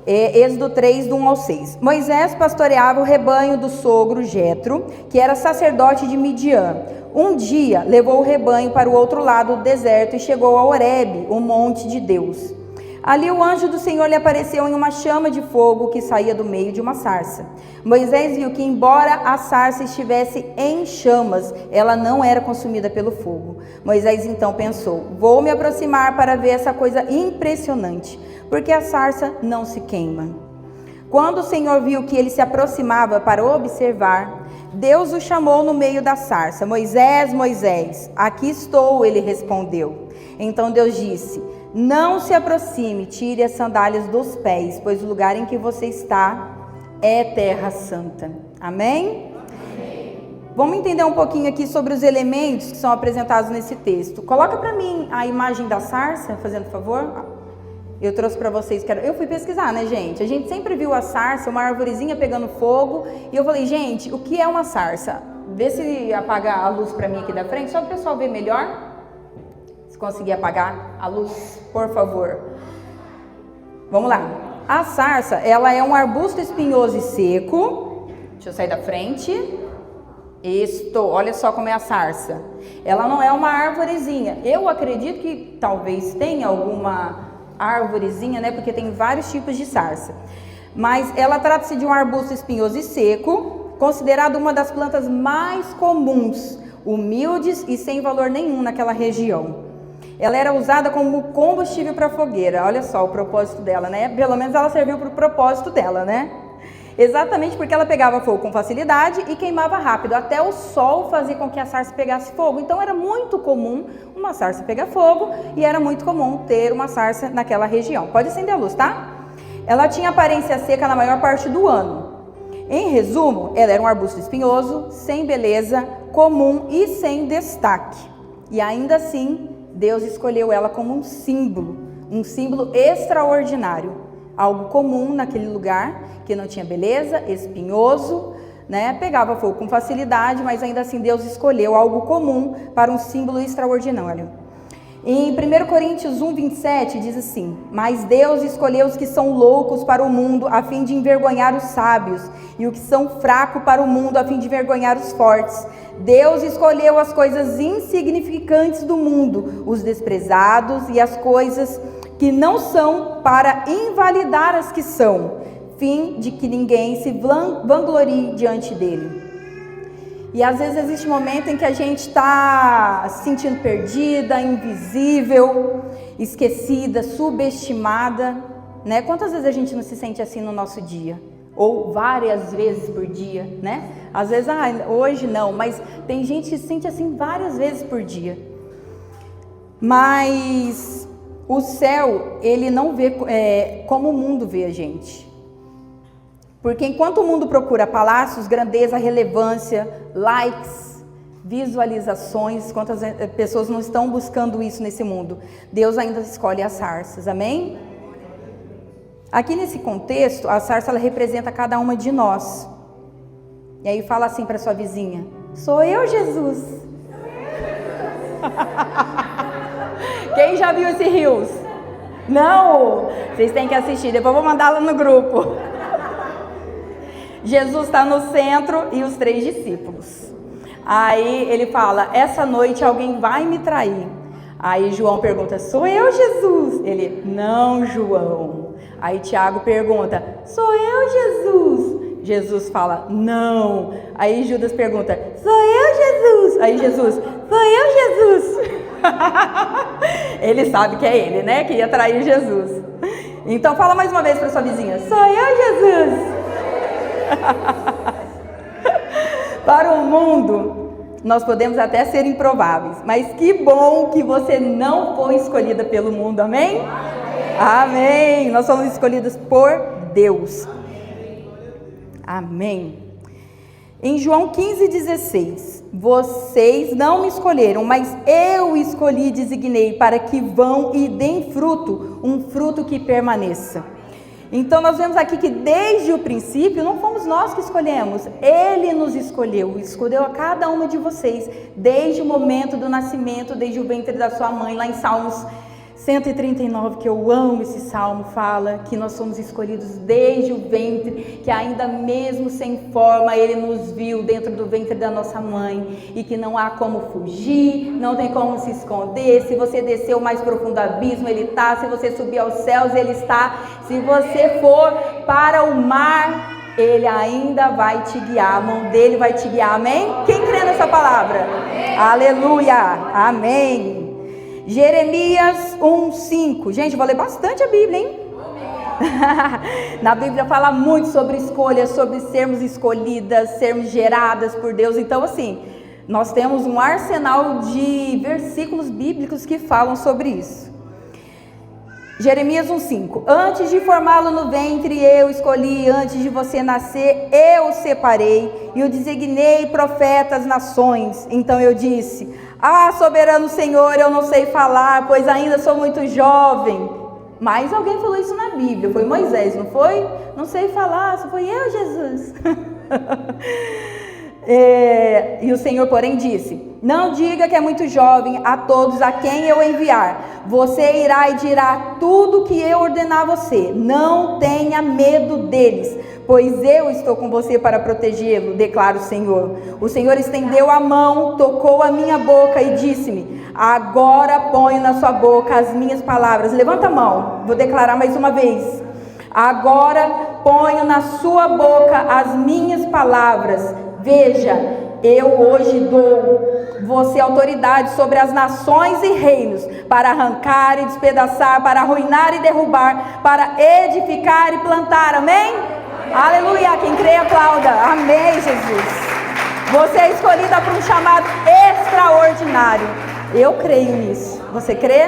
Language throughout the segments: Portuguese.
Êxodo 3, do 1 ao 6. Moisés pastoreava o rebanho do sogro Jetro, que era sacerdote de Midian. Um dia levou o rebanho para o outro lado do deserto e chegou a Horebe, o monte de Deus. Ali o anjo do Senhor lhe apareceu em uma chama de fogo que saía do meio de uma sarça. Moisés viu que, embora a sarça estivesse em chamas, ela não era consumida pelo fogo. Moisés então pensou: vou me aproximar para ver essa coisa impressionante, porque a sarça não se queima. Quando o Senhor viu que ele se aproximava para observar, Deus o chamou no meio da sarça. Moisés, Moisés, aqui estou, ele respondeu. Então Deus disse: não se aproxime, tire as sandálias dos pés, pois o lugar em que você está é terra santa. Amém? Amém. Vamos entender um pouquinho aqui sobre os elementos que são apresentados nesse texto. Coloca para mim a imagem da sarça, fazendo favor. Eu trouxe para vocês, eu fui pesquisar, né, gente? A gente sempre viu a sarça, uma arvorezinha pegando fogo, e eu falei: gente, o que é uma sarça? Vê se apaga a luz para mim aqui da frente, só para o pessoal ver melhor. Se conseguir apagar a luz, por favor. Vamos lá. A sarça, ela é um arbusto espinhoso e seco. Deixa eu sair da frente. Olha só como é a sarça. Ela não é uma arvorezinha. Eu acredito que talvez tenha alguma arvorezinha, né? Porque tem vários tipos de sarça. Mas ela trata-se de um arbusto espinhoso e seco, considerado uma das plantas mais comuns, humildes e sem valor nenhum naquela região. Ela era usada como combustível para fogueira. Olha só o propósito dela, né? Pelo menos ela serviu para o propósito dela, né? Exatamente porque ela pegava fogo com facilidade e queimava rápido. Até o sol fazia com que a sarça pegasse fogo. Então era muito comum uma sarça pegar fogo e era muito comum ter uma sarça naquela região. Pode acender a luz, tá? Ela tinha aparência seca na maior parte do ano. Em resumo, ela era um arbusto espinhoso, sem beleza, comum e sem destaque. E ainda assim, Deus escolheu ela como um símbolo extraordinário, algo comum naquele lugar, que não tinha beleza, espinhoso, né? Pegava fogo com facilidade, mas ainda assim Deus escolheu algo comum para um símbolo extraordinário. Em 1 Coríntios 1, 27 diz assim: mas Deus escolheu os que são loucos para o mundo a fim de envergonhar os sábios, e os que são fracos para o mundo a fim de envergonhar os fortes. Deus escolheu as coisas insignificantes do mundo, os desprezados e as coisas que não são, para invalidar as que são, fim de que ninguém se vanglorie diante dele. E às vezes existe um momento em que a gente está se sentindo perdida, invisível, esquecida, subestimada, né? Quantas vezes a gente não se sente assim no nosso dia? Ou várias vezes por dia, né? Às vezes, hoje não, mas tem gente que se sente assim várias vezes por dia. Mas o céu, ele não vê como o mundo vê a gente. Porque enquanto o mundo procura palácios, grandeza, relevância, likes, visualizações, quantas pessoas não estão buscando isso nesse mundo? Deus ainda escolhe as sarças, amém? Aqui nesse contexto, a sarça ela representa cada uma de nós. E aí fala assim para sua vizinha: sou eu, Jesus. Quem já viu esse Reels? Não? Vocês têm que assistir, depois eu vou mandar lá no grupo. Jesus está no centro e os 3 discípulos. Aí ele fala: essa noite alguém vai me trair. Aí João pergunta: sou eu, Jesus? Ele: não, João. Aí Tiago pergunta: sou eu, Jesus? Jesus fala: não. Aí Judas pergunta: sou eu, Jesus? Aí Jesus: sou eu, Jesus? Ele sabe que é ele, né? Que ia trair Jesus. Então fala mais uma vez para sua vizinha: sou eu, Jesus? Para o mundo, nós podemos até ser improváveis, mas que bom que você não foi escolhida pelo mundo, amém? Amém! Nós somos escolhidos por Deus. Amém. Em João 15,16, vocês não me escolheram, mas eu escolhi e designei para que vão e deem fruto, um fruto que permaneça. Então nós vemos aqui que desde o princípio não fomos nós que escolhemos, Ele nos escolheu a cada uma de vocês, desde o momento do nascimento, desde o ventre da sua mãe, lá em Salmos 139, que eu amo esse salmo, fala que nós somos escolhidos desde o ventre, que ainda mesmo sem forma Ele nos viu dentro do ventre da nossa mãe, e que não há como fugir, não tem como se esconder. Se você descer o mais profundo abismo, Ele está. Se você subir aos céus, Ele está. Se você for para o mar, Ele ainda vai te guiar, a mão dele vai te guiar, amém? Quem crê nessa palavra? Amém. Aleluia, amém. Jeremias 1:5. Gente, eu vou ler bastante a Bíblia, hein? Na Bíblia fala muito sobre escolhas, sobre sermos escolhidas, sermos geradas por Deus. Então, assim, nós temos um arsenal de versículos bíblicos que falam sobre isso. Jeremias 1:5. Antes de formá-lo no ventre, eu escolhi; antes de você nascer, eu o separei e o designei profeta às nações. Então eu disse: ah, soberano Senhor, eu não sei falar, pois ainda sou muito jovem. Mas alguém falou isso na Bíblia, foi Moisés, não foi? Não sei falar, só foi eu, Jesus. E o Senhor, porém, disse: não diga que é muito jovem a todos a quem eu enviar. Você irá e dirá tudo que eu ordenar a você. Não tenha medo deles, pois eu estou com você para protegê-lo, declara o Senhor. O Senhor estendeu a mão, tocou a minha boca e disse-me: agora ponho na sua boca as minhas palavras. Levanta a mão, vou declarar mais uma vez. Agora ponho na sua boca as minhas palavras. Veja, eu hoje dou você autoridade sobre as nações e reinos, para arrancar e despedaçar, para arruinar e derrubar, para edificar e plantar, amém? Aleluia, quem crê aplauda, amém, Jesus. Você é escolhida para um chamado extraordinário, eu creio nisso, você crê?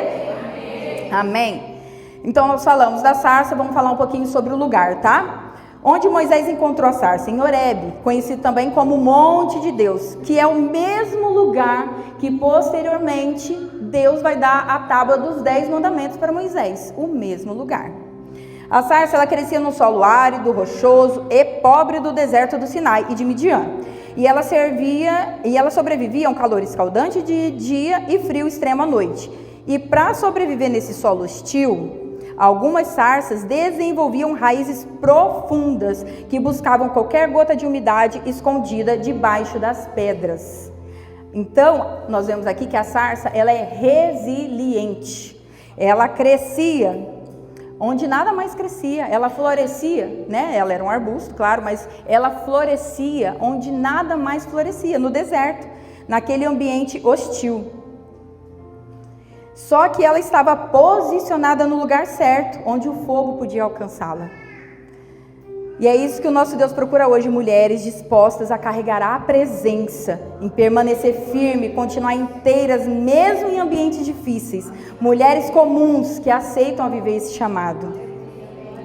Amém. Então nós falamos da sarça, vamos falar um pouquinho sobre o lugar, tá? Onde Moisés encontrou a sarça? Em Horebe, conhecido também como Monte de Deus, que é o mesmo lugar que posteriormente Deus vai dar a tábua dos 10 mandamentos para Moisés, o mesmo lugar. A sarça, ela crescia no solo árido, rochoso e pobre do deserto do Sinai e de Midian. E ela sobrevivia a um calor escaldante de dia e frio extremo à noite. E para sobreviver nesse solo hostil, algumas sarças desenvolviam raízes profundas que buscavam qualquer gota de umidade escondida debaixo das pedras. Então, nós vemos aqui que a sarça, ela é resiliente. Ela crescia onde nada mais crescia, ela florescia, né? Ela era um arbusto, claro, mas ela florescia onde nada mais florescia, no deserto, naquele ambiente hostil. Só que ela estava posicionada no lugar certo, onde o fogo podia alcançá-la. E é isso que o nosso Deus procura hoje, mulheres dispostas a carregar a presença, em permanecer firme, continuar inteiras, mesmo em ambientes difíceis. Mulheres comuns que aceitam a viver esse chamado.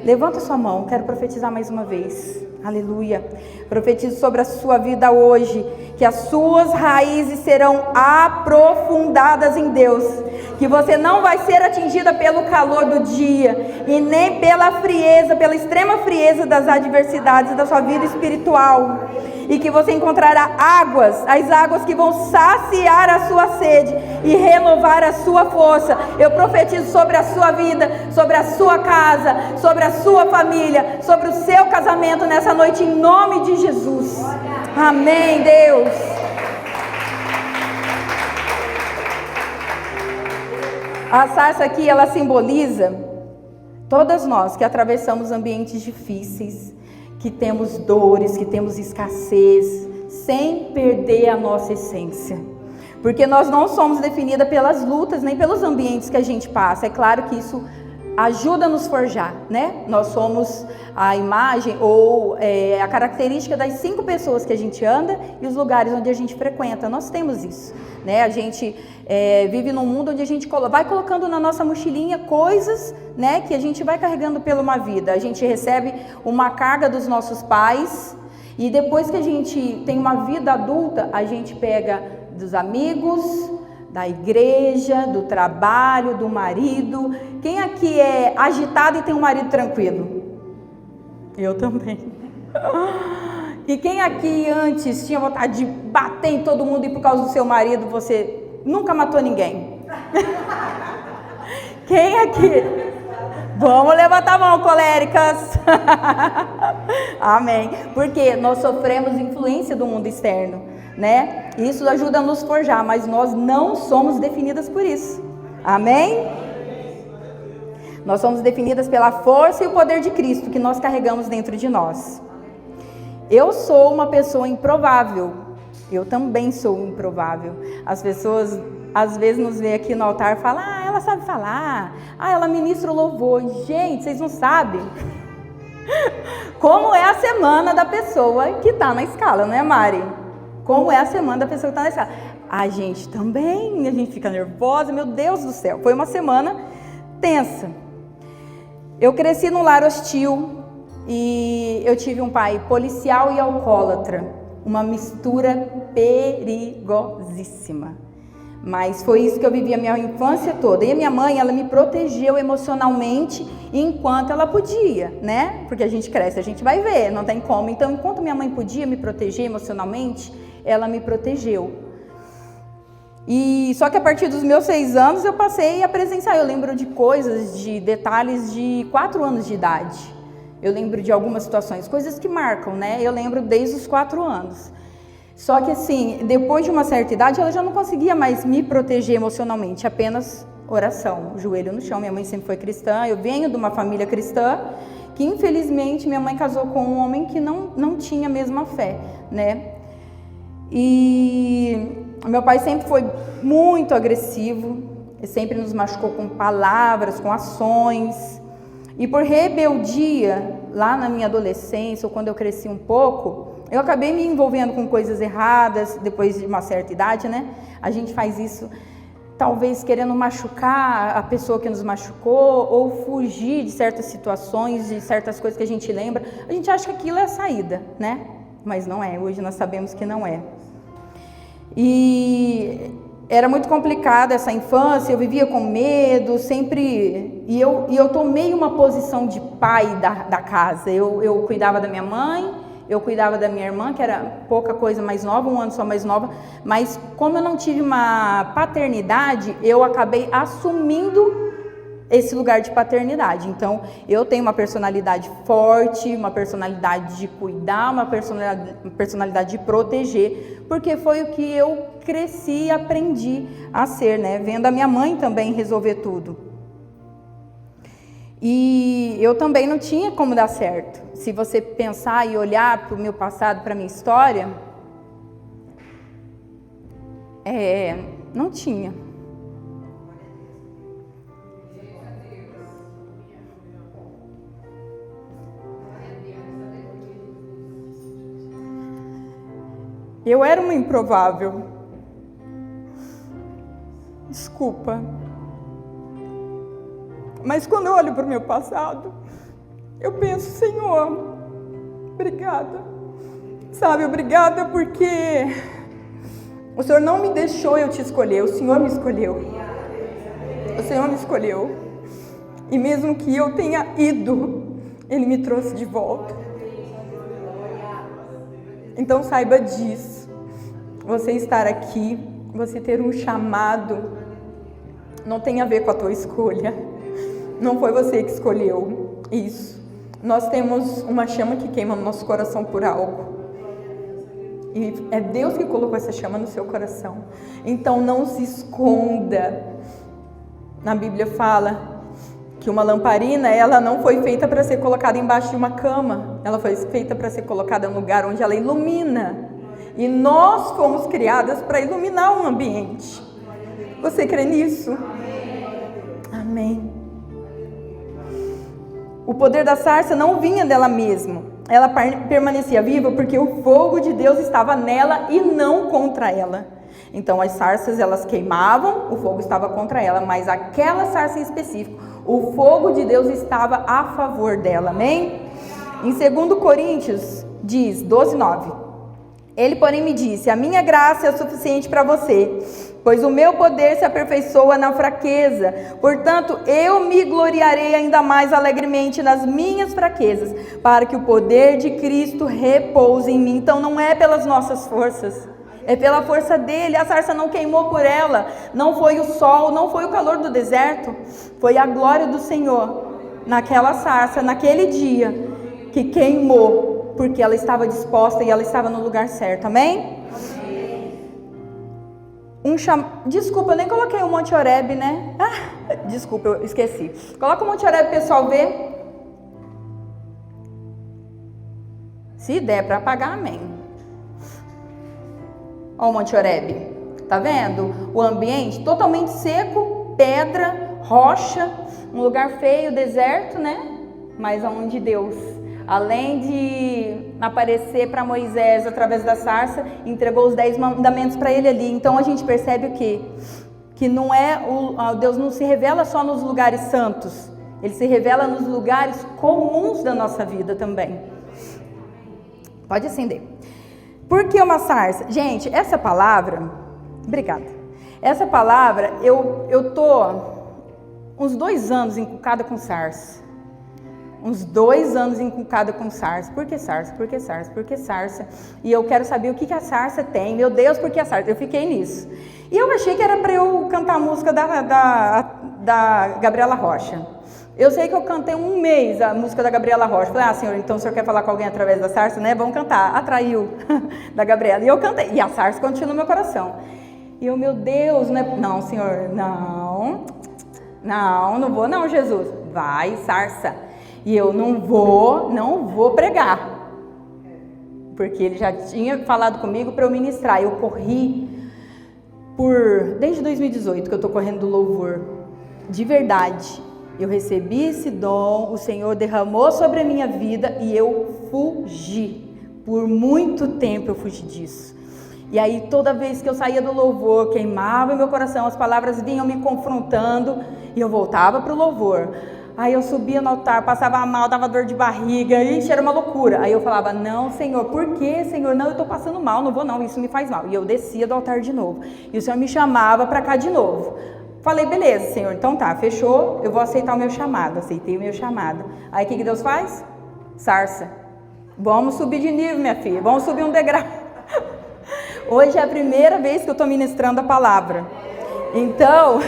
Levanta sua mão, quero profetizar mais uma vez. Aleluia. Profetizo sobre a sua vida hoje, que as suas raízes serão aprofundadas em Deus, que você não vai ser atingida pelo calor do dia e nem pela frieza, pela extrema frieza das adversidades da sua vida espiritual, e que você encontrará águas, as águas que vão saciar a sua sede e renovar a sua força. Eu profetizo sobre a sua vida, sobre a sua casa, sobre a sua família, sobre o seu casamento nessa noite, em nome de Jesus. Amém, Deus. A sarça aqui, ela simboliza todas nós que atravessamos ambientes difíceis, que temos dores, que temos escassez, sem perder a nossa essência. Porque nós não somos definidas pelas lutas, nem pelos ambientes que a gente passa. É claro que isso ajuda a nos forjar, né? Nós somos a imagem ou a característica das 5 pessoas que a gente anda e os lugares onde a gente frequenta. Nós temos isso, né? A gente vive num mundo onde a gente vai colocando na nossa mochilinha coisas, né, que a gente vai carregando pela uma vida. A gente recebe uma carga dos nossos pais e depois que a gente tem uma vida adulta, a gente pega dos amigos, da igreja, do trabalho, do marido. Quem aqui é agitado e tem um marido tranquilo? Eu também. E quem aqui antes tinha vontade de bater em todo mundo e por causa do seu marido você nunca matou ninguém? Quem aqui? Vamos levantar a mão, coléricas. Amém. Porque nós sofremos influência do mundo externo, né? Isso ajuda a nos forjar, mas nós não somos definidas por isso. Amém? Nós somos definidas pela força e o poder de Cristo que nós carregamos dentro de nós. Eu sou uma pessoa improvável. Eu também sou improvável. As pessoas às vezes nos veem aqui no altar e falam: ah, ela sabe falar, ah, ela ministra o louvor. Gente, vocês não sabem como é a semana da pessoa que está na escala, né, Mari? Como é a semana da pessoa que está na escala. A gente também, a gente fica nervosa, meu Deus do céu. Foi uma semana tensa. Eu cresci num lar hostil e eu tive um pai policial e alcoólatra. Uma mistura perigosíssima. Mas foi isso que eu vivi a minha infância toda. E a minha mãe, ela me protegeu emocionalmente enquanto ela podia, né? Porque a gente cresce, a gente vai ver, não tem como. Então, enquanto minha mãe podia me proteger emocionalmente, ela me protegeu. E só que a partir dos meus 6 anos eu passei a presenciar. Eu lembro de coisas, de detalhes de 4 anos de idade. Eu lembro de algumas situações, coisas que marcam, né? Eu lembro desde os 4 anos. Só que assim, depois de uma certa idade, ela já não conseguia mais me proteger emocionalmente, apenas oração, joelho no chão. Minha mãe sempre foi cristã, eu venho de uma família cristã, que infelizmente minha mãe casou com um homem que não tinha a mesma fé, né? E meu pai sempre foi muito agressivo, sempre nos machucou com palavras, com ações. E por rebeldia, lá na minha adolescência, ou quando eu cresci um pouco, eu acabei me envolvendo com coisas erradas, depois de uma certa idade, né? A gente faz isso, talvez querendo machucar a pessoa que nos machucou, ou fugir de certas situações, de certas coisas que a gente lembra. A gente acha que aquilo é a saída, né? Mas não é, hoje nós sabemos que não é. E era muito complicada essa infância, eu vivia com medo, sempre... E eu tomei uma posição de pai da casa. Eu cuidava da minha mãe, eu cuidava da minha irmã, que era pouca coisa mais nova, 1 ano só mais nova. Mas como eu não tive uma paternidade, eu acabei assumindo esse lugar de paternidade. Então, eu tenho uma personalidade forte, uma personalidade de cuidar, uma personalidade de proteger, porque foi o que eu cresci e aprendi a ser, né? Vendo a minha mãe também resolver tudo. E eu também não tinha como dar certo. Se você pensar e olhar para o meu passado, para a minha história, não tinha. Eu era uma improvável. Desculpa. Mas quando eu olho para o meu passado, eu penso: Senhor, obrigada. Sabe, obrigada porque o Senhor não me deixou eu te escolher, o Senhor me escolheu. O Senhor me escolheu. E mesmo que eu tenha ido, Ele me trouxe de volta. Então saiba disso. Você estar aqui, você ter um chamado, não tem a ver com a tua escolha. Não foi você que escolheu isso. Nós temos uma chama que queima no nosso coração por algo. E é Deus que colocou essa chama no seu coração. Então não se esconda. Na Bíblia fala que uma lamparina, ela não foi feita para ser colocada embaixo de uma cama. Ela foi feita para ser colocada em um lugar onde ela ilumina. E nós fomos criadas para iluminar um ambiente. Você crê nisso? Amém. O poder da sarça não vinha dela mesma. Ela permanecia viva porque o fogo de Deus estava nela e não contra ela. Então as sarças, elas queimavam, o fogo estava contra ela, mas aquela sarça em específico, o fogo de Deus estava a favor dela, amém? Em 2 Coríntios, diz, 12:9. Ele, porém, me disse: a minha graça é suficiente para você, pois o meu poder se aperfeiçoa na fraqueza. Portanto, eu me gloriarei ainda mais alegremente nas minhas fraquezas, para que o poder de Cristo repouse em mim. Então, não é pelas nossas forças, é pela força dele. A sarça não queimou por ela, não foi o sol, não foi o calor do deserto, foi a glória do Senhor naquela sarça, naquele dia, que queimou, porque ela estava disposta e ela estava no lugar certo, amém? Desculpa, eu nem coloquei o Monte Horebe, né? Desculpa, eu esqueci. Coloca o Monte Horebe, pessoal, ver. Se der para apagar, amém. Olha o Monte Horebe, tá vendo? O ambiente totalmente seco, pedra, rocha, um lugar feio, deserto, né? Mas aonde Deus, além de aparecer para Moisés através da sarça, entregou os 10 mandamentos para ele ali. Então a gente percebe o quê? Que não é Deus não se revela só nos lugares santos, ele se revela nos lugares comuns da nossa vida também. Pode acender. Por que uma sarça? Gente, essa palavra, obrigada. Essa palavra, eu tô uns 2 anos encucada com sarça. Uns 2 anos encucada com sarça. Por que sarça? Por que sarça? Por que sarça? E eu quero saber o que a sarça tem. Meu Deus, por que a sarça? Eu fiquei nisso. E eu achei que era para eu cantar a música da Gabriela Rocha. Eu sei que eu cantei 1 mês a música da Gabriela Rocha. Falei, Senhor, então o Senhor quer falar com alguém através da sarça, né? Vamos cantar. Atraiu da Gabriela. E eu cantei. E a sarça continua no meu coração. E eu, meu Deus, né? Não, Senhor, não. Não vou não, Jesus. Vai, sarça. E eu não vou pregar. Porque ele já tinha falado comigo para eu ministrar. Eu corri desde 2018 que eu tô correndo do louvor. De verdade. Eu recebi esse dom, o Senhor derramou sobre a minha vida e eu fugi. Por muito tempo eu fugi disso. E aí toda vez que eu saía do louvor, queimava meu coração, as palavras vinham me confrontando e eu voltava para o louvor. Aí eu subia no altar, passava mal, dava dor de barriga, ixi, era uma loucura. Aí eu falava, não, Senhor, por que, Senhor? Não, eu estou passando mal, não vou não, isso me faz mal. E eu descia do altar de novo. E o Senhor me chamava para cá de novo. Falei, beleza, Senhor, então tá, fechou, eu vou aceitar o meu chamado. Aceitei o meu chamado. Aí o que Deus faz? Sarça. Vamos subir de nível, minha filha, vamos subir um degrau. Hoje é a primeira vez que eu estou ministrando a palavra. Então,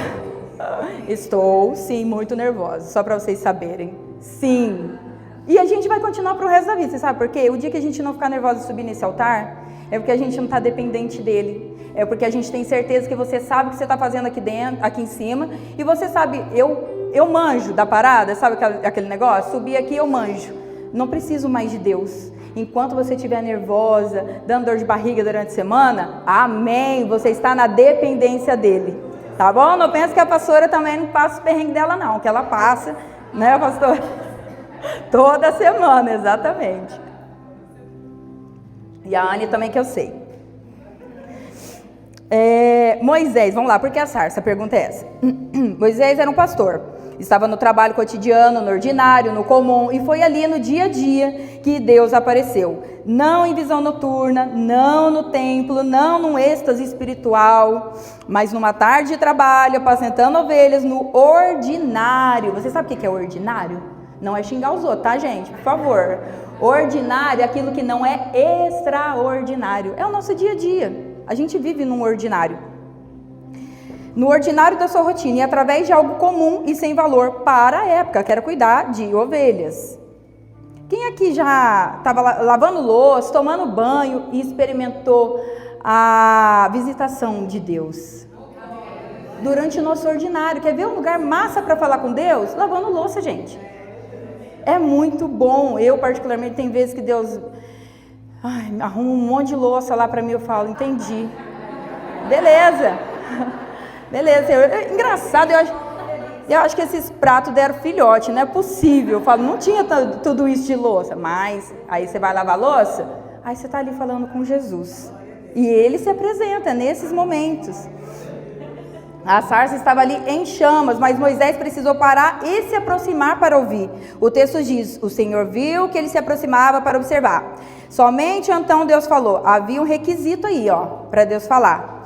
estou, sim, muito nervosa, só para vocês saberem. Sim. E a gente vai continuar para o resto da vida, você sabe por quê? O dia que a gente não ficar nervosa de subir nesse altar, é porque a gente não está dependente dele. É porque a gente tem certeza que você sabe o que você está fazendo aqui dentro, aqui em cima. E você sabe, eu manjo da parada, sabe aquele negócio? Subir aqui eu manjo. Não preciso mais de Deus. Enquanto você estiver nervosa, dando dor de barriga durante a semana, amém, você está na dependência dele. Tá bom? Não pensa que a pastora também não passa os perrengues dela não, que ela passa, né, pastora? Toda semana, exatamente. E a Anne também, que eu sei. Moisés, vamos lá, por que a sarça? A pergunta é essa. Moisés era um pastor, estava no trabalho cotidiano, no ordinário, no comum, e foi ali no dia a dia que Deus apareceu. Não em visão noturna, não no templo, não num êxtase espiritual, mas numa tarde de trabalho, apacentando ovelhas no ordinário. Você sabe o que é ordinário? Não é xingar os outros, tá, gente? Por favor. Ordinário é aquilo que não é extraordinário. É o nosso dia a dia. A gente vive num ordinário. No ordinário da sua rotina e através de algo comum e sem valor para a época, que era cuidar de ovelhas. Quem aqui já estava lavando louça, tomando banho e experimentou a visitação de Deus? Durante o nosso ordinário. Quer ver um lugar massa para falar com Deus? Lavando louça, gente. É muito bom. Eu, particularmente, tem vezes que Deus arruma um monte de louça lá para mim. Eu falo, entendi. Beleza. Beleza, Senhor. Engraçado, eu acho que esses pratos deram filhote, não é possível. Eu falo, não tinha tudo isso de louça. Mas, aí você vai lavar a louça, aí você está ali falando com Jesus. E ele se apresenta nesses momentos. A sarça estava ali em chamas, mas Moisés precisou parar e se aproximar para ouvir. O texto diz, o Senhor viu que ele se aproximava para observar. Somente então Deus falou. Havia um requisito aí, para Deus falar.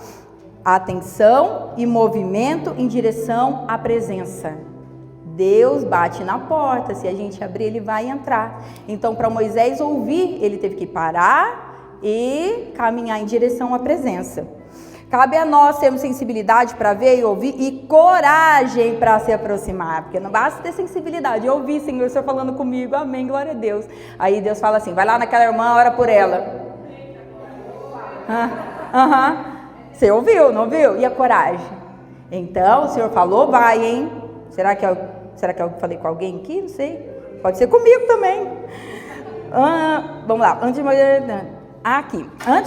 Atenção e movimento em direção à presença. Deus bate na porta, se a gente abrir, ele vai entrar. Então, para Moisés ouvir, ele teve que parar e caminhar em direção à presença. Cabe a nós termos sensibilidade para ver e ouvir e coragem para se aproximar, porque não basta ter sensibilidade. Eu ouvi, Senhor, o Senhor falando comigo, amém, glória a Deus. Aí Deus fala assim, vai lá naquela irmã, ora por ela. Você ouviu, não ouviu? E a coragem? Então, o Senhor falou, vai, hein? Será que eu falei com alguém aqui? Não sei. Pode ser comigo também. Vamos lá, Antes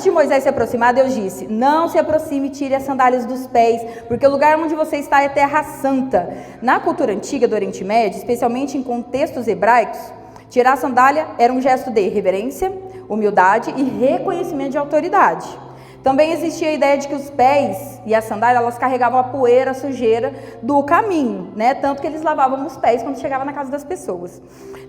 de Moisés se aproximar, Deus disse, não se aproxime e tire as sandálias dos pés, porque o lugar onde você está é terra santa. Na cultura antiga do Oriente Médio, especialmente em contextos hebraicos, tirar a sandália era um gesto de reverência, humildade e reconhecimento de autoridade. Também existia a ideia de que os pés e a sandália, elas carregavam a poeira, a sujeira do caminho, né? Tanto que eles lavavam os pés quando chegava na casa das pessoas.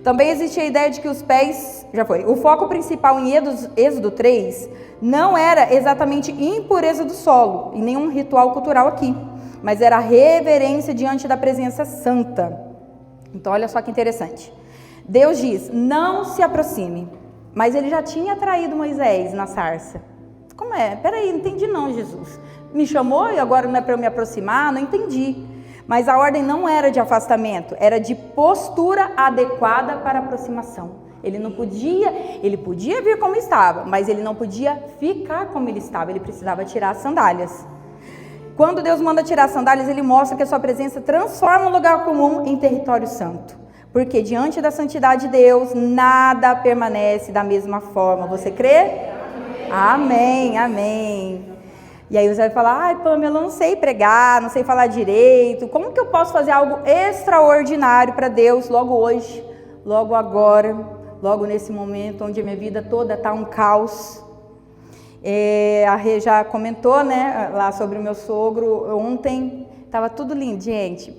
Também existia a ideia de que os pés, o foco principal em Êxodo 3 não era exatamente impureza do solo, e nenhum ritual cultural aqui, mas era a reverência diante da presença santa. Então olha só que interessante. Deus diz, não se aproxime, mas ele já tinha traído Moisés na sarça. Como é? Peraí, não entendi não, Jesus. Me chamou e agora não é para eu me aproximar? Não entendi. Mas a ordem não era de afastamento, era de postura adequada para a aproximação. Ele podia vir como estava, mas ele não podia ficar como ele estava, ele precisava tirar as sandálias. Quando Deus manda tirar as sandálias, ele mostra que a sua presença transforma um lugar comum em território santo. Porque diante da santidade de Deus, nada permanece da mesma forma. Você crê? Amém, amém. E aí você vai falar, ai Pamela, eu não sei pregar, não sei falar direito, como que eu posso fazer algo extraordinário para Deus logo hoje, logo agora, logo nesse momento onde a minha vida toda está um caos? A Rê já comentou, né, lá sobre o meu sogro, ontem estava tudo lindo, gente,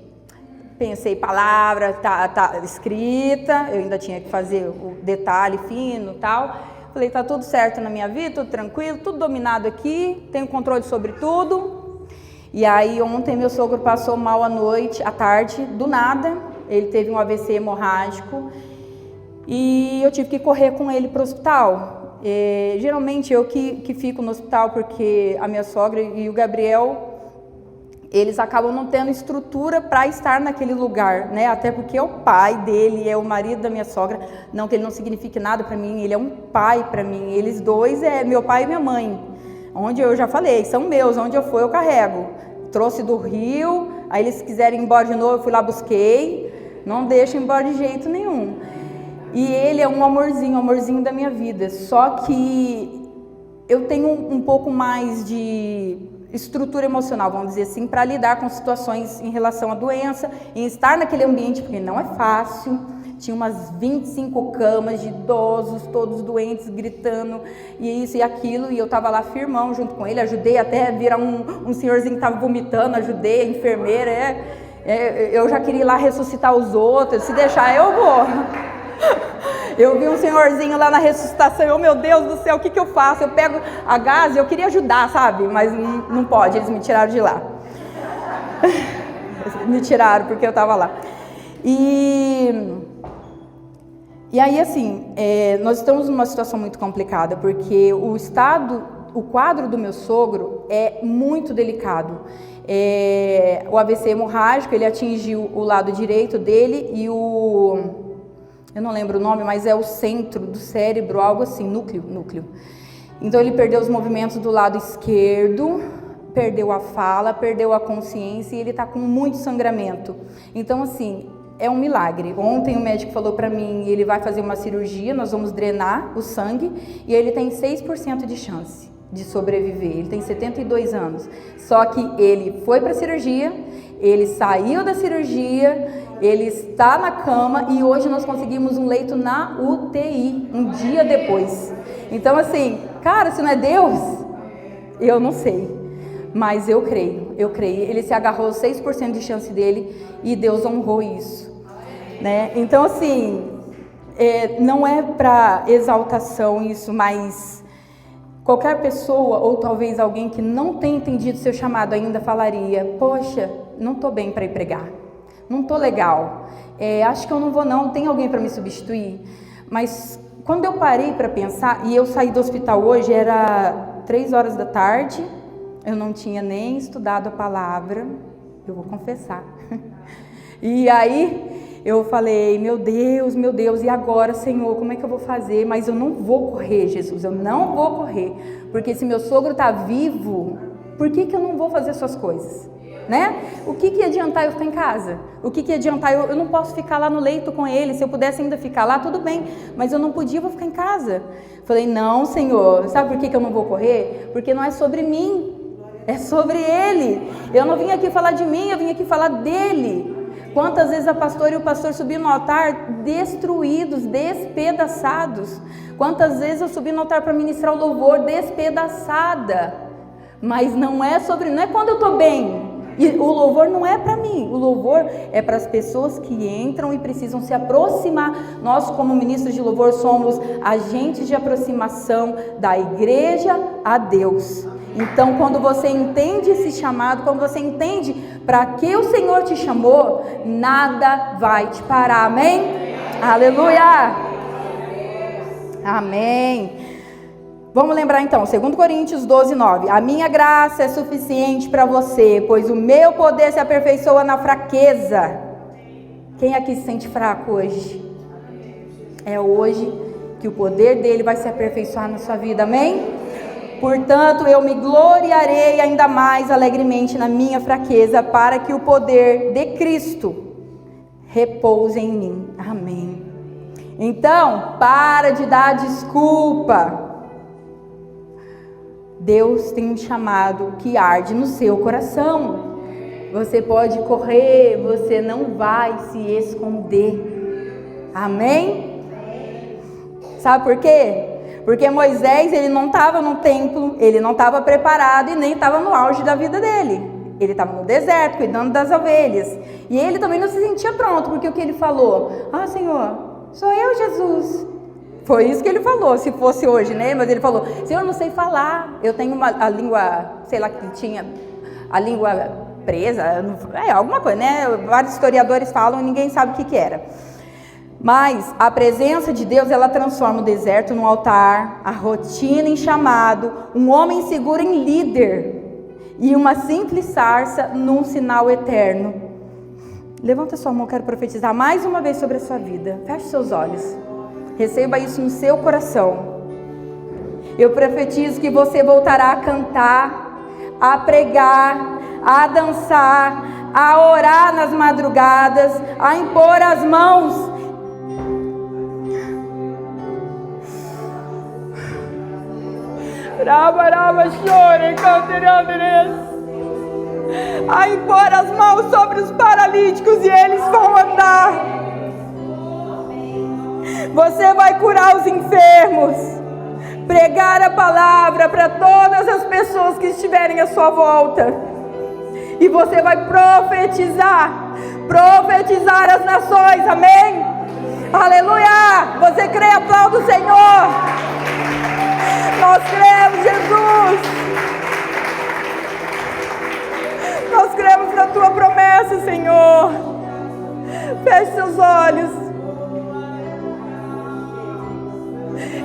pensei palavra, tá escrita, eu ainda tinha que fazer o detalhe fino e tal. Falei, tá tudo certo na minha vida, tudo tranquilo, tudo dominado aqui, tenho controle sobre tudo. E aí ontem meu sogro passou mal à tarde, do nada, ele teve um AVC hemorrágico e eu tive que correr com ele para o hospital. Geralmente eu que fico no hospital porque a minha sogra e o Gabriel, eles acabam não tendo estrutura para estar naquele lugar, né? Até porque é o pai dele, é o marido da minha sogra. Não que ele não signifique nada para mim, ele é um pai para mim. Eles dois é meu pai e minha mãe. Onde eu já falei, são meus, onde eu for eu carrego. Trouxe do Rio, aí eles quiserem ir embora de novo, eu fui lá, busquei. Não deixo embora de jeito nenhum. E ele é um amorzinho da minha vida. Só que eu tenho um pouco mais de estrutura emocional, vamos dizer assim, para lidar com situações em relação à doença, em estar naquele ambiente, porque não é fácil. Tinha umas 25 camas de idosos, todos doentes, gritando, e isso e aquilo, e eu estava lá firmão junto com ele, ajudei até a virar um senhorzinho que estava vomitando, ajudei a enfermeira, eu já queria ir lá ressuscitar os outros, se deixar eu vou. Eu vi um senhorzinho lá na ressuscitação, meu Deus do céu, o que eu faço? Eu pego a gás, eu queria ajudar, sabe? Mas não pode, eles me tiraram de lá. Me tiraram porque eu estava lá. E aí, assim, nós estamos numa situação muito complicada, porque o quadro do meu sogro é muito delicado. O AVC hemorrágico, ele atingiu o lado direito dele e eu não lembro o nome, mas é o centro do cérebro, algo assim, núcleo. Então ele perdeu os movimentos do lado esquerdo, perdeu a fala, perdeu a consciência e ele está com muito sangramento. Então assim, é um milagre. Ontem o médico falou para mim, ele vai fazer uma cirurgia, nós vamos drenar o sangue e ele tem 6% de chance de sobreviver. Ele tem 72 anos. Só que ele foi para a cirurgia, ele saiu da cirurgia, ele está na cama e hoje nós conseguimos um leito na UTI, um dia depois. Então assim, cara, se não é Deus, eu não sei, mas eu creio. Ele se agarrou 6% de chance dele e Deus honrou isso, né? Então assim, não é para exaltação isso, mas qualquer pessoa, ou talvez alguém que não tenha entendido seu chamado ainda, falaria, poxa, não estou bem para ir pregar. Não estou legal, acho que eu não vou não, tem alguém para me substituir, mas quando eu parei para pensar, e eu saí do hospital hoje, era 3 horas da tarde, eu não tinha nem estudado a palavra, eu vou confessar. E aí eu falei, meu Deus, e agora, Senhor, como é que eu vou fazer? Mas eu não vou correr, Jesus, eu não vou correr, porque se meu sogro está vivo, por que eu não vou fazer suas coisas? Né? O que ia adiantar eu ficar em casa? O que ia adiantar? Eu não posso ficar lá no leito com ele. Se eu pudesse ainda ficar lá, tudo bem, mas eu não podia, eu vou ficar em casa. Falei, não, Senhor, sabe por que eu não vou correr? Porque não é sobre mim, é sobre ele. Eu não vim aqui falar de mim, eu vim aqui falar dele. Quantas vezes a pastora e o pastor subiram no altar destruídos, despedaçados? Quantas vezes eu subi no altar para ministrar o louvor despedaçada? Mas não é quando eu estou bem. E o louvor não é para mim, o louvor é para as pessoas que entram e precisam se aproximar. Nós, como ministros de louvor, somos agentes de aproximação da igreja a Deus. Então, quando você entende esse chamado, quando você entende para que o Senhor te chamou, nada vai te parar, amém? Aleluia! Amém! Vamos lembrar então, 2 Coríntios 12, 9. A minha graça é suficiente para você, pois o meu poder se aperfeiçoa na fraqueza. Quem aqui se sente fraco hoje? É hoje que o poder dele vai se aperfeiçoar na sua vida, amém? Portanto, eu me gloriarei ainda mais alegremente na minha fraqueza, para que o poder de Cristo repouse em mim, amém? Então, para de dar desculpa. Deus tem um chamado que arde no seu coração. Você pode correr, você não vai se esconder. Amém? Sabe por quê? Porque Moisés, ele não estava no templo, ele não estava preparado e nem estava no auge da vida dele. Ele estava no deserto, cuidando das ovelhas. E ele também não se sentia pronto, porque o que ele falou? Ah, Senhor, sou eu, Jesus. Foi isso que ele falou, se fosse hoje, né? Mas ele falou, Senhor, eu não sei falar, eu tenho a língua, sei lá, que tinha a língua presa, alguma coisa, né? Vários historiadores falam e ninguém sabe o que era. Mas a presença de Deus, ela transforma o deserto num altar, a rotina em chamado, um homem seguro em líder e uma simples sarça num sinal eterno. Levanta sua mão, eu quero profetizar mais uma vez sobre a sua vida. Feche seus olhos. Receba isso no seu coração. Eu profetizo que você voltará a cantar, a pregar, a dançar, a orar nas madrugadas, a impor as mãos. A impor as mãos sobre os paralíticos e eles vão andar. Você vai curar os enfermos, pregar a palavra para todas as pessoas que estiverem à sua volta. E você vai profetizar as nações, amém? Aleluia! Você crê, aplauda o Senhor. Nós cremos, Jesus. Nós cremos na tua promessa, Senhor. Feche seus olhos.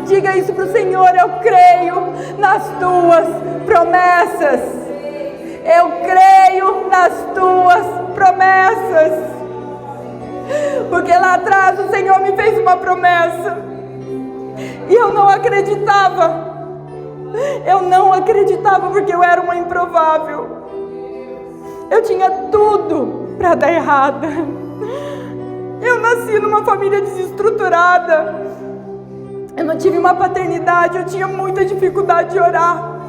Diga isso para o Senhor, eu creio nas tuas promessas. Eu creio nas tuas promessas. Porque lá atrás o Senhor me fez uma promessa. E eu não acreditava. Eu não acreditava porque eu era uma improvável. Eu tinha tudo para dar errado. Eu nasci numa família desestruturada. Eu não tive uma paternidade, eu tinha muita dificuldade de orar.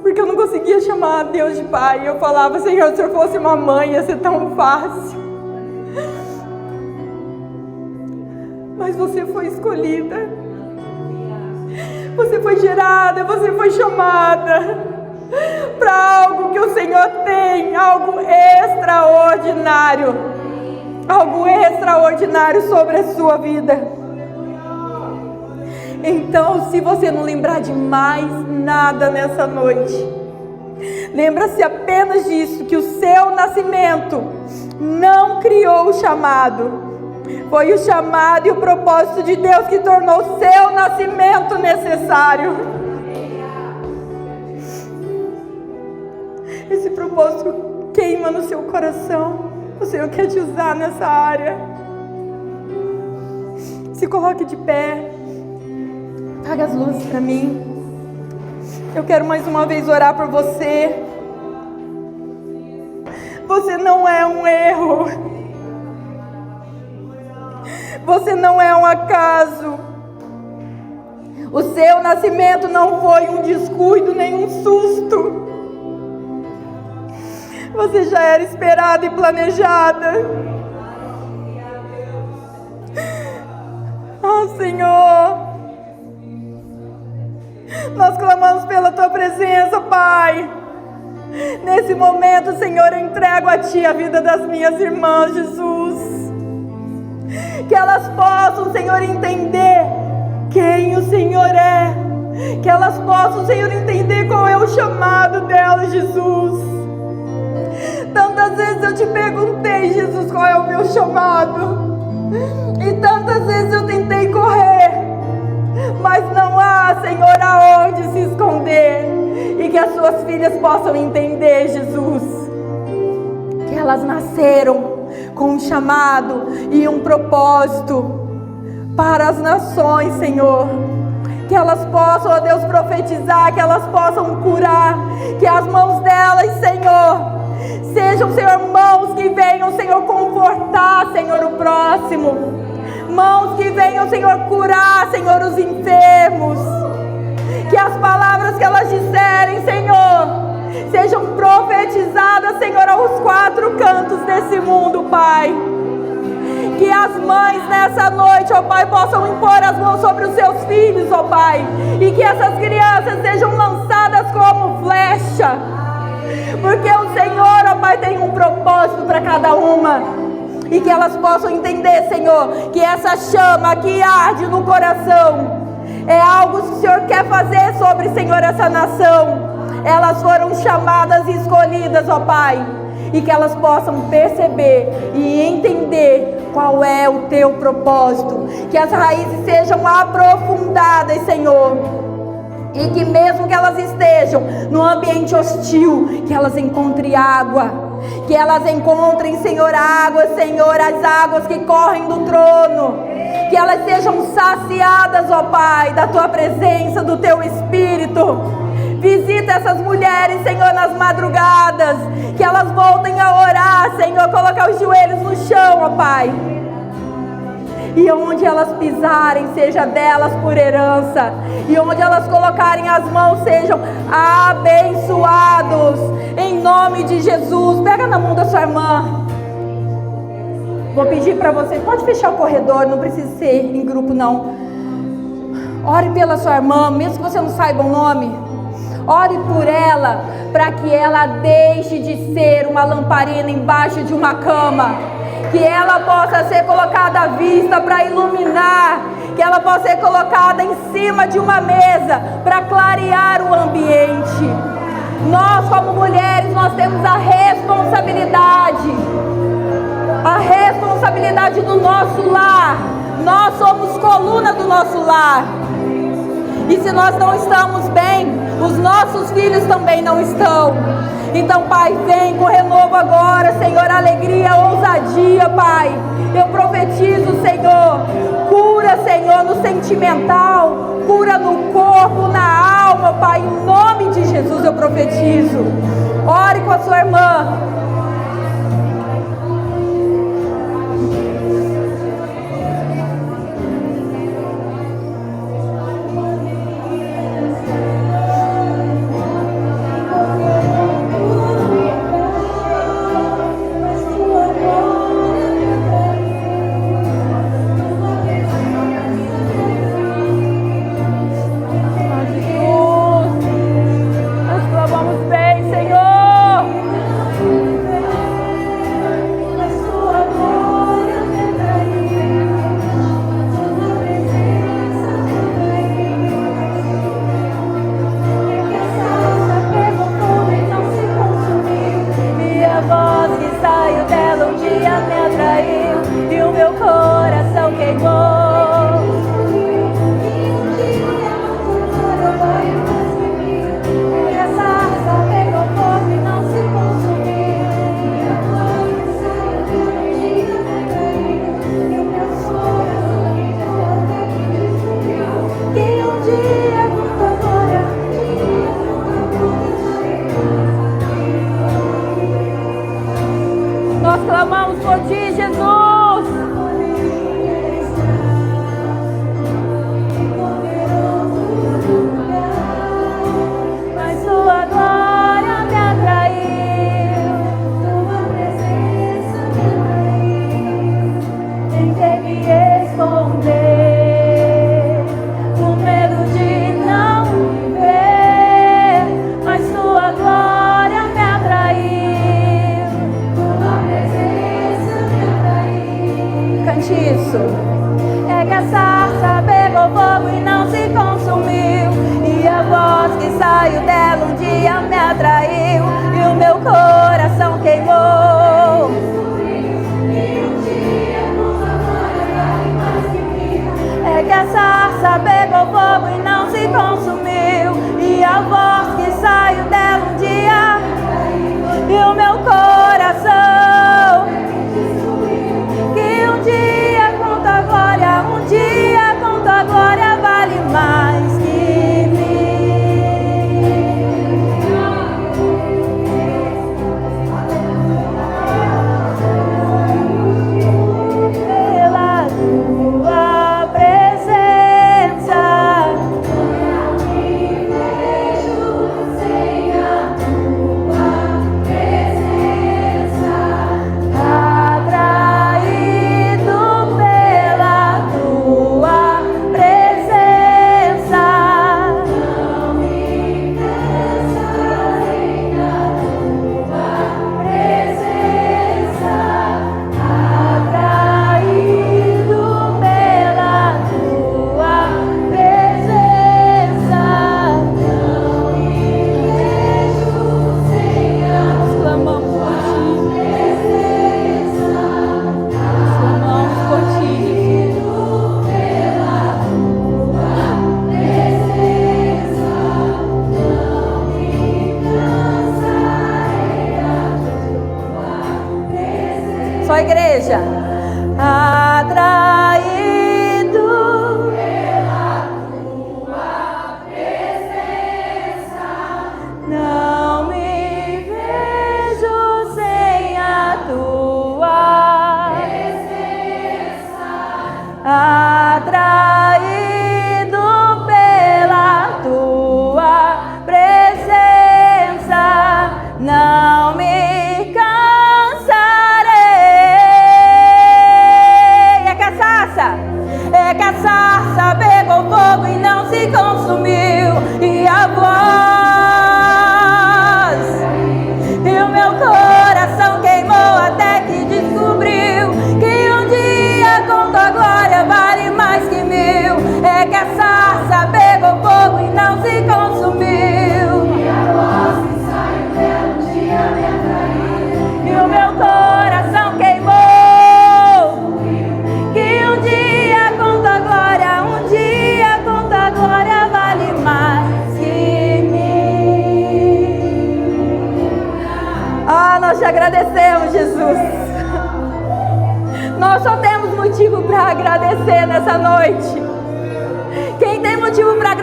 Porque eu não conseguia chamar Deus de pai. Eu falava, Senhor, se eu fosse uma mãe, ia ser tão fácil. Mas você foi escolhida. Você foi gerada, você foi chamada para algo que o Senhor tem, algo extraordinário. Algo extraordinário sobre a sua vida. Então, se você não lembrar de mais nada nessa noite, lembra-se apenas disso, que o seu nascimento não criou o chamado, Foi o chamado e o propósito de Deus que tornou seu nascimento necessário. Esse propósito queima no seu coração. O Senhor quer te usar nessa área. Se coloque de pé. Apaga as luzes para mim. Eu quero mais uma vez orar por você. Você não é um erro. Você não é um acaso. O seu nascimento não foi um descuido nem um susto. Você já era esperada e planejada. Oh, Senhor, nós clamamos pela Tua presença, Pai. Nesse momento, Senhor, eu entrego a Ti a vida das minhas irmãs, Jesus. Que elas possam, Senhor, entender quem o Senhor é. Que elas possam, Senhor, entender qual é o chamado delas, Jesus. Tantas vezes eu te perguntei, Jesus, qual é o meu chamado. E tantas vezes eu tentei correr, mas não há, Senhor, aonde se esconder. E que as suas filhas possam entender, Jesus, que elas nasceram com um chamado e um propósito para as nações, Senhor. Que elas possam, ó Deus, profetizar, que elas possam curar, que as mãos delas, Senhor, sejam, Senhor, mãos que venham, Senhor, confortar, Senhor, o próximo. Mãos que venham, Senhor, curar, Senhor, os enfermos. Que as palavras que elas disserem, Senhor, sejam profetizadas, Senhor, aos quatro cantos desse mundo, Pai. Que as mães nessa noite, ó Pai, possam impor as mãos sobre os seus filhos, ó Pai. E que essas crianças sejam lançadas como flecha. Porque o Senhor, ó Pai, tem um propósito para cada uma. E que elas possam entender, Senhor, que essa chama que arde no coração é algo que o Senhor quer fazer sobre, Senhor, essa nação. Elas foram chamadas e escolhidas, ó Pai. E que elas possam perceber e entender qual é o Teu propósito. Que as raízes sejam aprofundadas, Senhor. E que mesmo que elas estejam no ambiente hostil, que elas encontrem água. Que elas encontrem, Senhor, água, Senhor, as águas que correm do trono. Que elas sejam saciadas, ó Pai, da Tua presença, do Teu Espírito. Visita essas mulheres, Senhor, nas madrugadas. Que elas voltem a orar, Senhor, colocar os joelhos no chão, ó Pai. E onde elas pisarem, seja delas por herança. E onde elas colocarem as mãos, sejam abençoados. Em nome de Jesus. Pega na mão da sua irmã. Vou pedir para você, pode fechar o corredor, não precisa ser em grupo não. Ore pela sua irmã, mesmo que você não saiba o nome. Ore por ela, para que ela deixe de ser uma lamparina embaixo de uma cama. Que ela possa ser colocada à vista para iluminar. Que ela possa ser colocada em cima de uma mesa para clarear o ambiente. Nós, como mulheres, nós temos a responsabilidade do nosso lar. Nós somos coluna do nosso lar. E se nós não estamos bem, os nossos filhos também não estão. Então, Pai, vem com renovo agora, Senhor, alegria, ousadia, Pai. Eu profetizo, Senhor, cura, Senhor, no sentimental, cura no corpo, na alma, Pai. Em nome de Jesus eu profetizo. Ore com a sua irmã.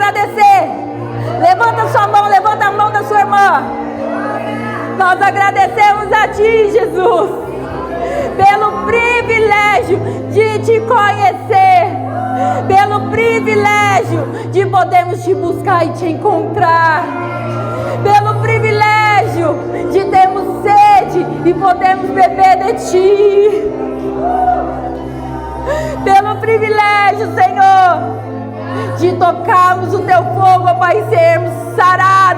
agradecer. Levanta sua mão, levanta a mão da sua irmã. Nós agradecemos a Ti, Jesus, pelo privilégio de Te conhecer, pelo privilégio de podermos Te buscar e Te encontrar, pelo privilégio de termos sede e podermos beber de Ti, pelo privilégio, Senhor, de tocarmos o Teu fogo, ó Pai, e sermos sarados